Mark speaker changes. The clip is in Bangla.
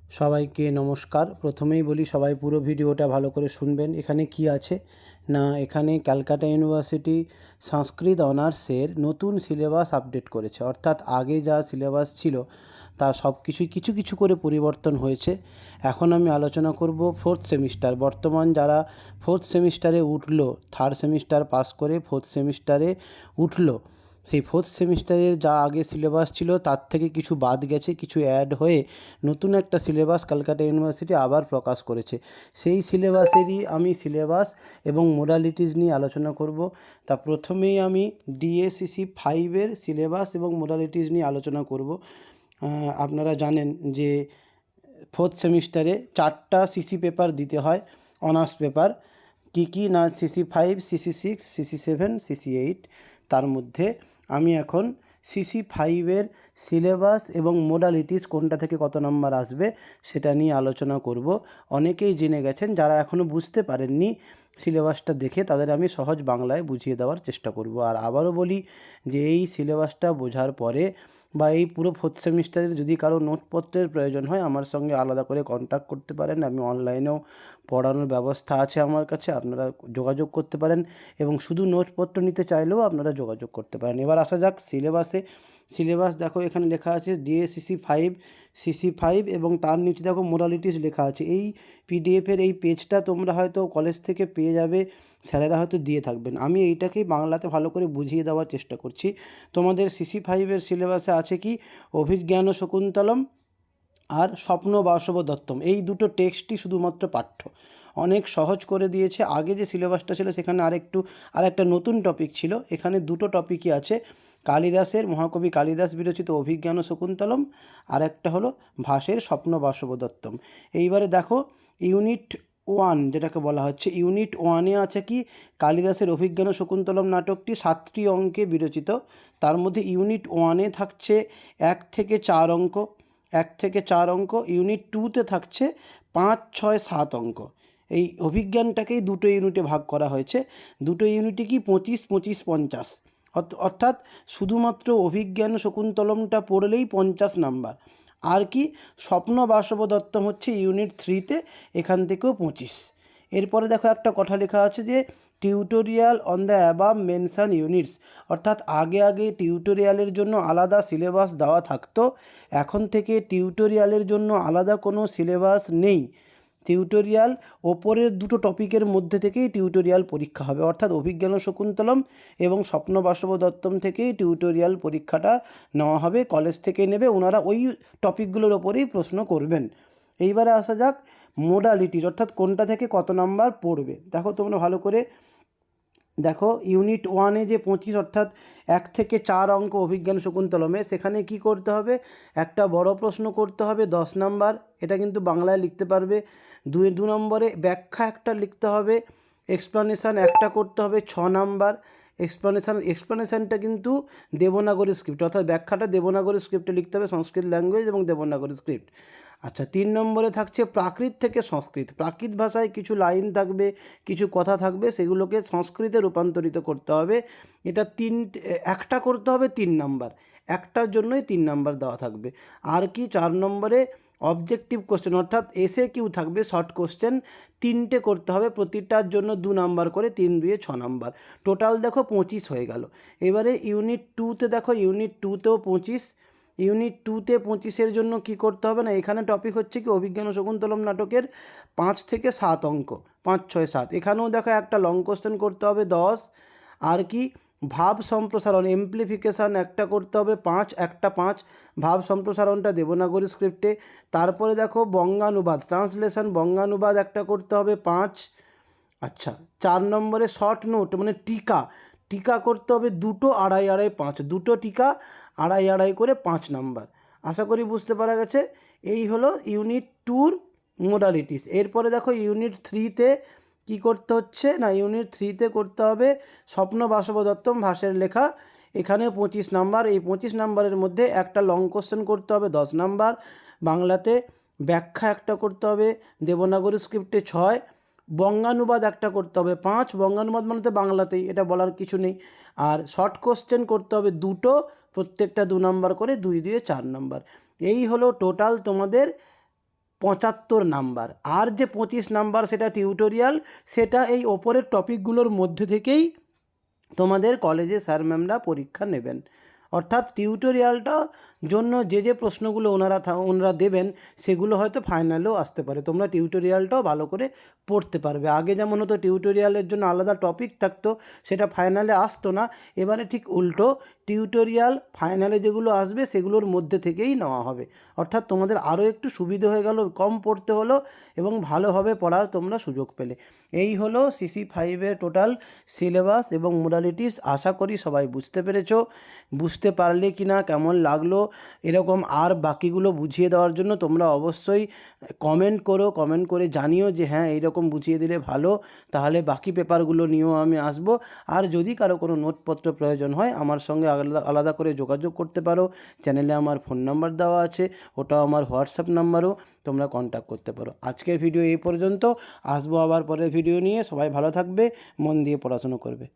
Speaker 1: সবাইকে নমস্কার। প্রথমেই বলি সবাই পুরো ভিডিওটা ভালো করে শুনবেন। এখানে কি আছে না, এখানে ক্যালকাটা ইউনিভার্সিটি সংস্কৃত অনার্সের নতুন সিলেবাস আপডেট করেছে। অর্থাৎ আগে যা সিলেবাস ছিল তার সব কিছুই কিছু কিছু করে পরিবর্তন হয়েছে। এখন আমি আলোচনা করব ফোর্থ সেমিস্টার, বর্তমান যারা ফোর্থ সেমিস্টারে উঠলো, থার্ড সেমিস্টার পাস করে ফোর্থ সেমিস্টারে উঠলো, সেই ফোর্থ সেমিস্টারের যা আগে সিলেবাস ছিল তার থেকে কিছু বাদ গেছে, কিছু অ্যাড হয়ে নতুন একটা সিলেবাস কলকাতা ইউনিভার্সিটি আবার প্রকাশ করেছে। সেই সিলেবাসেরই আমি সিলেবাস এবং মোডালিটিস নিয়ে আলোচনা করব। তা প্রথমেই আমি ডিএসসিসি 5-এর সিলেবাস এবং মোডালিটিস নিয়ে আলোচনা করব। আপনারা জানেন যে ফোর্থ সেমিস্টারে 4টা সিসি পেপার দিতে হয়, অনার্স পেপার। কী না, CC5, CC6, CC7, CC8। তার মধ্যে আমি এখন CC5-এর সিলেবাস এবং মোডালিটিস কোনটা থেকে কত নাম্বার আসবে সেটা নিয়ে আলোচনা করব। অনেকেই জেনে গেছেন, যারা এখনও বুঝতে পারেননি সিলেবাসটা দেখে তাদের আমি সহজ বাংলায় বুঝিয়ে দেওয়ার চেষ্টা করব। আর আবারও বলি যে এই সিলেবাসটা বোঝার পরে বা এই পুরো ফোর্থ সেমিস্টারের যদি কারো নোটপত্রের প্রয়োজন হয় আমার সঙ্গে আলাদা করে কন্ট্যাক্ট করতে পারেন। আমি অনলাইনেও পড়ানোর ব্যবস্থা আছে আমার কাছে, আপনারা যোগাযোগ করতে পারেন এবং শুধু নোটপত্র নিতে চাইলেও আপনারা যোগাযোগ করতে পারেন। এবার আসা যাক সিলেবাসে। সিলেবাস দেখো, এখানে লেখা আছে DSCC5, CC5 এবং তার নিচে দেখো মোডালিটিস লেখা আছে। এই পিডিএফের এই পেজটা তোমরা হয়তো কলেজ থেকে পেয়ে যাবে, স্যারেরা হয়তো দিয়ে থাকবেন। আমি এইটাকেই বাংলাতে ভালো করে বুঝিয়ে দেওয়ার চেষ্টা করছি। তোমাদের CC5-এর সিলেবাসে আছে কি অভিজ্ঞান শকুন্তলম আর স্বপ্ন বাসব দত্তম, এই দুটো টেক্সটই শুধুমাত্র পাঠ্য। অনেক সহজ করে দিয়েছে। আগে যে সিলেবাসটা ছিল সেখানে আরেকটা নতুন টপিক ছিল, এখানে দুটো টপিকই আছে। কালিদাসের, মহাকবি কালিদাস বিরচিত অভিজ্ঞান শকুন্তলম, আর একটা হলো ভাসের স্বপ্ন বাসব দত্তম। এইবারে দেখো ইউনিট 1 যেটাকে বলা হচ্ছে, ইউনিট 1-এ আছে কি কালিদাসের অভিজ্ঞান শকুন্তলম নাটকটি 7টি অঙ্কে বিরচিত। তার মধ্যে ইউনিট 1-এ থাকছে 1 থেকে 4 অঙ্ক, 1 থেকে 4 অঙ্ক। ইউনিট 2-তে থাকছে 5, 6, 7 অঙ্ক। এই অভিজ্ঞানটাকেই দুটো ইউনিটে ভাগ করা হয়েছে। দুটো ইউনিটে কি 25, 25, 50, অর্থাৎ শুধুমাত্র অভিজ্ঞান শকুন্তলমটা পড়লেই 50 নাম্বার। আর কি স্বপ্ন বাসব দত্তম হচ্ছে ইউনিট 3-তে, এখান থেকেও 25। এরপরে দেখো একটা কথা লেখা আছে যে tutorial on the above mention units, অর্থাৎ আগে টিউটোরিয়ালের জন্য আলাদা সিলেবাস দেওয়া থাকতো, এখন থেকে টিউটোরিয়ালের জন্য আলাদা কোনো সিলেবাস নেই। টিউটোরিয়াল ওপরের দুটো টপিকের মধ্যে থেকেই টিউটোরিয়াল পরীক্ষা হবে, অর্থাৎ অভিজ্ঞান শকুন্তলম এবং স্বপ্ন বাসব দত্তম থেকেই টিউটোরিয়াল পরীক্ষাটা নেওয়া হবে, কলেজ থেকে নেবে, ওনারা ওই টপিকগুলোর ওপরেই প্রশ্ন করবেন। এইবারে আসা যাক মোডালিটির, অর্থাৎ কোনটা থেকে কত নাম্বার পড়বে। দেখো তোমরা ভালো করে দেখো, ইউনিট 1-এ যে 25 অর্থাৎ 1 থেকে 4 অঙ্ক অভিজ্ঞান শকুন্তলমে, সেখানে কি করতে হবে, একটা বড় প্রশ্ন করতে হবে 10 নাম্বার, এটা কিন্তু বাংলায় লিখতে পারবে। 2 নম্বরে ব্যাখ্যা একটা লিখতে হবে, এক্সপ্লানেশান একটা করতে হবে 6 নাম্বার। এক্সপ্লানেশানটা কিন্তু দেবনাগরী স্ক্রিপ্ট, অর্থাৎ ব্যাখ্যাটা দেবনাগরী স্ক্রিপ্টে লিখতে হবে, সংস্কৃত ল্যাঙ্গুয়েজ এবং দেবনাগরী স্ক্রিপ্ট। আচ্ছা, 3 নম্বরে থাকছে প্রাকৃত থেকে সংস্কৃত। প্রাকৃত ভাষায় কিছু লাইন থাকবে, কিছু কথা থাকবে, সেগুলোকে সংস্কৃতে রূপান্তরিত করতে হবে। এটা একটা করতে হবে 3 নাম্বার, একটার জন্যই 3 নাম্বার দেওয়া থাকবে। আর কি 4 নম্বরে অবজেক্টিভ কোশ্চেন, অর্থাৎ কিউ থাকবে, শর্ট কোশ্চেন 3টে করতে হবে, প্রতিটার জন্য 2 নাম্বার করে, 3 2 6 নাম্বার। টোটাল দেখো 25 হয়ে গেল। এবারে ইউনিট 2-তে দেখো, ইউনিট 2-তেও 25। ইউনিট 2-তে 25-এর জন্য কি করতে হবে না, এখানে টপিক হচ্ছে কি অভিজ্ঞান শকুন্তলম নাটকের 5 থেকে 7 অঙ্ক, 5, 6, 7। এখানেও দেখো একটা লং কোশ্চেন করতে হবে 10। আর কি ভাব সম্প্রসারণ, এমপ্লিফিকেশান একটা করতে হবে 5, একটা 5। ভাব সম্প্রসারণটা দেবনাগরী স্ক্রিপ্টে। তারপরে দেখো বঙ্গানুবাদ, ট্রান্সলেশন বঙ্গানুবাদ একটা করতে হবে 5। আচ্ছা, 4 নম্বরে শর্ট নোট মানে টিকা করতে হবে 2টো, 2.5, 2.5, 5, 2টো টিকা 2.5, 2.5 করে 5 নাম্বার। আশা করি বুঝতে পারা গেছে। এই হলো ইউনিট 2-র মোডালিটিস। এরপরে দেখো ইউনিট 3-তে কী করতে হচ্ছে না, ইউনিট 3-তে করতে হবে স্বপ্ন বাসব দত্তম ভাসের লেখা। এখানে 25 নাম্বার। এই 25 নাম্বারের মধ্যে একটা লং কোশ্চেন করতে হবে 10 নাম্বার বাংলাতে, ব্যাখ্যা একটা করতে হবে দেবনাগরী স্ক্রিপ্টে 6, বঙ্গানুবাদ একটা করতে হবে 5। বঙ্গানুবাদ মানে তো বাংলাতেই, এটা বলার কিছু নেই। আর শর্ট কোশ্চেন করতে হবে 2টো, প্রত্যেকটা 2 নাম্বার করে, 2 2 4 নাম্বার। এই হলো টোটাল তোমাদের 75 নাম্বার, আর যে 25 নাম্বার সেটা টিউটোরিয়াল, সেটা এই ওপরের টপিকগুলোর মধ্যে থেকেই তোমাদের কলেজে স্যার ম্যামরা পরীক্ষা নেবেন। অর্থাৎ টিউটোরিয়ালটা জন্য যে প্রশ্নগুলো ওনারা দেবেন সেগুলো হয়তো ফাইনালেও আসতে পারে, তোমরা টিউটোরিয়ালটাও ভালো করে পড়তে পারবে। আগে যেমন হতো টিউটোরিয়ালের জন্য আলাদা টপিক থাকতো, সেটা ফাইনালে আসতো না, এবারে ঠিক উল্টো, টিউটোরিয়াল ফাইনালে যেগুলো আসবে সেগুলোর মধ্যে থেকেই নেওয়া হবে। অর্থাৎ তোমাদের আরও একটু সুবিধে হয়ে গেল, কম পড়তে হলো এবং ভালোভাবে পড়ার তোমরা সুযোগ পেলে। এই হলো CC5-এর টোটাল সিলেবাস এবং মোডালিটিস। আশা করি সবাই বুঝতে পেরেছো। বুঝতে পারলে কি না, কেমন লাগলো, এরকম আর বাকিগুলো বুঝিয়ে দেওয়ার জন্য তোমরা অবশ্যই কমেন্ট করো, কমেন্ট করে জানিও যে হ্যাঁ এইরকম বুঝিয়ে দিলে ভালো, তাহলে বাকি পেপারগুলো নিয়েও আমি আসবো। আর যদি কারো কোনো নোটপত্র প্রয়োজন হয় আমার সঙ্গে আলাদা আলাদা করে যোগাযোগ করতে পারো। চ্যানেলে আমার ফোন নাম্বার দেওয়া আছে, ওটাও আমার হোয়াটসঅ্যাপ নাম্বারও, তোমরা কন্ট্যাক্ট করতে পারো। আজকের ভিডিও এই পর্যন্ত, আসবো আবার পরের ভিডিও নিয়ে। সবাই ভালো থাকবে, মন দিয়ে পড়াশুনো করবে।